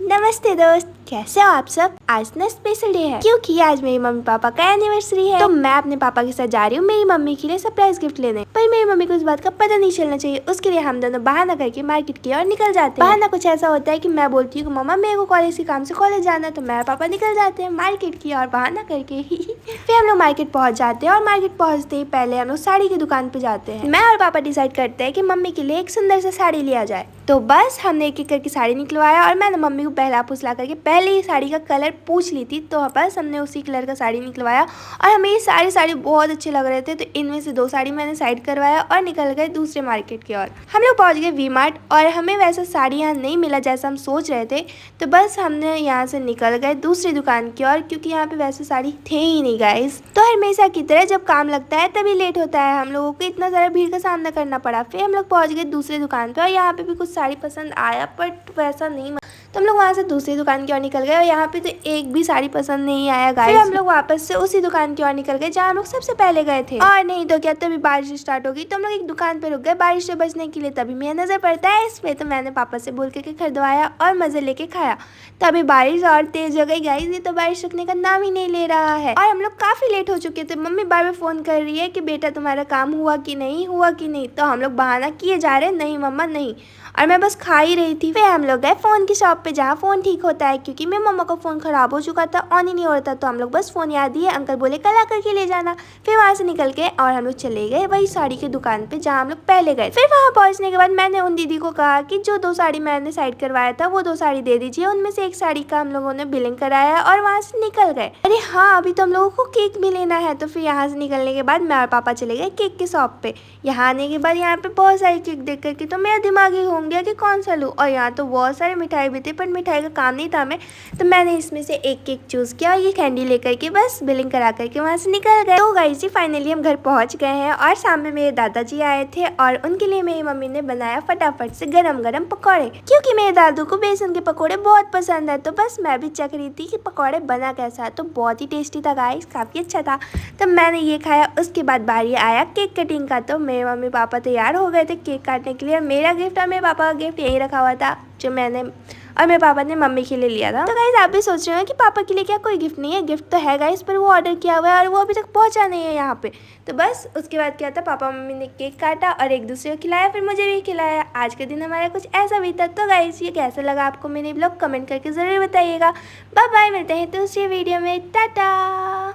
नमस्ते दोस्त, कैसे हो आप सब। आज ना स्पेशल डे है क्योंकि आज मेरी मम्मी पापा का एनिवर्सरी है। तो मैं अपने पापा के साथ जा रही हूँ मेरी मम्मी के लिए सरप्राइज गिफ्ट लेने। पर मेरी मम्मी को इस बात का पता नहीं चलना चाहिए। उसके लिए हम दोनों बहाना करके मार्केट की ओर निकल जाते हैं। बहाना कुछ ऐसा होता है कि मैं बोलती हूँ मम्मा मेरे को कॉलेज के काम से कॉलेज जाना है, तो मेरे पापा निकल जाते हैं मार्केट की ओर बहाना करके। फिर हम लोग मार्केट पहुँच जाते हैं और मार्केट पहुँचते ही पहले हम लोग साड़ी की दुकान पे जाते हैं। मैं और पापा डिसाइड करते हैं कि मम्मी के लिए एक सुंदर सा साड़ी लिया जाए। तो बस हमने एक एक करके साड़ी निकलवाया और मैंने मम्मी को पहला फुसला करके पहले ही साड़ी का कलर पूछ ली थी। तो बस हमने उसी कलर का साड़ी निकलवाया और हमें ये साड़ी बहुत अच्छे लग रहे थे। तो इनमें से 2 साड़ी मैंने साइड करवाया और निकल गए दूसरे मार्केट की ओर। हम लोग पहुंच गए वी मार्ट और हमें वैसा साड़ी यहाँ नहीं मिला जैसा हम सोच रहे थे। तो बस हमने यहाँ से निकल गए दूसरी दुकान की ओर क्योंकि यहाँ पे वैसे साड़ी थे ही नहीं गाइस। तो हमेशा की तरह जब काम लगता है तभी लेट होता है। हम लोगों को इतना ज़्यादा भीड़ का सामना करना पड़ा। फिर हम लोग पहुँच गए दूसरी दुकान पर और यहाँ पे भी कुछ साड़ी पसंद आया बट वैसा नहीं। तो हम लोग वहाँ से दूसरी दुकान की ओर निकल गए और यहाँ पे तो एक भी साड़ी पसंद नहीं आया गाइस। फिर हम लोग वापस से उसी दुकान की ओर निकल गए जहाँ हम लोग सबसे पहले गए थे। और नहीं तो क्या, तभी बारिश स्टार्ट हो गई। तो हम लोग एक दुकान पे रुक गए बारिश से बचने के लिए। तभी मेरा नजर पड़ता है इसमें। तो मैंने पापा से बोल के खरीदवाया और मजे लेके खाया। तभी बारिश और तेज हो गई गाइस। ये तो बारिश रुकने का नाम ही नहीं ले रहा है और हम लोग काफी लेट हो चुके थे। मम्मी बार बार फोन कर रही है कि बेटा तुम्हारा काम हुआ कि नहीं हुआ कि नहीं। तो हम लोग बहाना किए जा रहे नहीं मम्मा नहीं, और मैं बस खा ही रही थी। फिर हम लोग गए फोन की शॉप पे जहाँ फोन ठीक होता है क्योंकि मेरी मम्मा का फोन खराब हो चुका था, ऑन ही नहीं हो रहा था। तो हम लोग बस फोन याद दिए, अंकल बोले कल आकर के ले जाना। फिर वहाँ से निकल के और हम लोग चले गए वही साड़ी की दुकान पे जहाँ हम लोग पहले गए। फिर वहाँ पहुँचने के बाद मैंने उन दीदी को कहा कि जो 2 साड़ी मैंने साइड करवाया था वो 2 साड़ी दे दीजिए। उनमें से एक साड़ी का हम लोगों ने बिलिंग कराया और वहाँ से निकल गए। अरे हाँ, अभी तो हम लोगों को केक भी लेना है। तो फिर यहाँ से निकलने के बाद मैं और पापा चले गए केक की शॉप पे। यहाँ आने के बाद यहाँ पे बहुत सारी केक देख करके तो मेरा दिमाग ही घूम गया कि कौन सा लूँ। और यहाँ तो बहुत सारे मिठाई भी थे पर मिठाई का काम नहीं था हमें। तो मैंने इसमें से एक केक चूज़ किया और ये कैंडी लेकर के बस बिलिंग करा करके वहाँ से निकल गए। तो गाइस जी फाइनली हम घर पहुँच गए हैं और सामने मेरे दादाजी आए थे और उनके लिए मेरी मम्मी ने बनाया फटाफट से गरम गरम पकौड़े क्योंकि मेरे दादू को बेसन के पकौड़े बहुत पसंद है। तो बस मैं भी चख रही थी कि पकौड़े बना कैसा है। तो बहुत ही टेस्टी था गाइस, काफ़ी अच्छा था। तो मैंने ये खाया। उसके बाद बारी आया केक कटिंग का। तो मेरे मम्मी पापा तैयार हो गए थे केक काटने के लिए। मेरा गिफ्ट और मेरे पापा का गिफ्ट यही रखा हुआ था जो मैंने और मेरे पापा ने मम्मी के लिए लिया था। तो गाइस आप भी सोच रहे हो कि पापा के लिए क्या कोई गिफ्ट नहीं है। गिफ्ट तो है गाइस पर वो ऑर्डर किया हुआ है और वो अभी तक पहुंचा नहीं है यहाँ पे। तो बस उसके बाद क्या था, पापा मम्मी ने केक काटा और एक दूसरे को खिलाया, फिर मुझे भी खिलाया। आज के दिन हमारा कुछ ऐसा बीता। तो गाइस ये कैसा लगा आपको मेरे ब्लॉग कमेंट करके ज़रूर बताइएगा। बाय बाय, मिलते हैं दूसरी वीडियो में। टाटा।